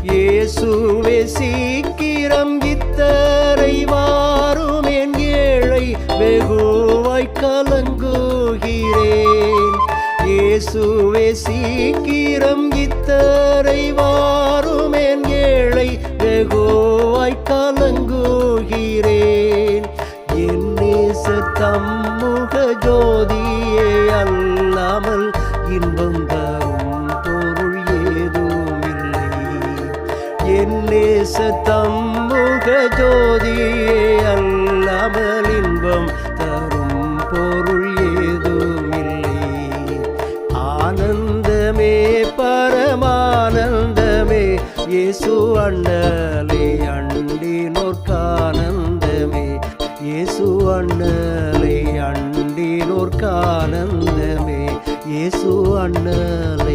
இயேசுவே சீக்கிரம் இத்தரை வாரும் என் ஏழை வெகுவாய் கலங்குகிறேன். இயேசுவே சீக்கிரம் இத்தரை வாரும் என் ஏழை வெகுவாய் கலங்குகிறேன். என் நேச தம்முக ஜோதியே அல்லாமல் இன்பம் தரும் பொருள் ஏதுமில்லை. என் நேச தம்முக ஜோதியே அல்லாமல் இன்பம் தரும் பொருள் ஏதுமில்லை. ஆனந்தமே பரமானந்தமே இயேசு அண்ணலே அண்டினோர்க்கானந்தமே. இயேசு அண்ணலே அண்டினோர்க்கானந்தமே. இயேசு அண்ணலே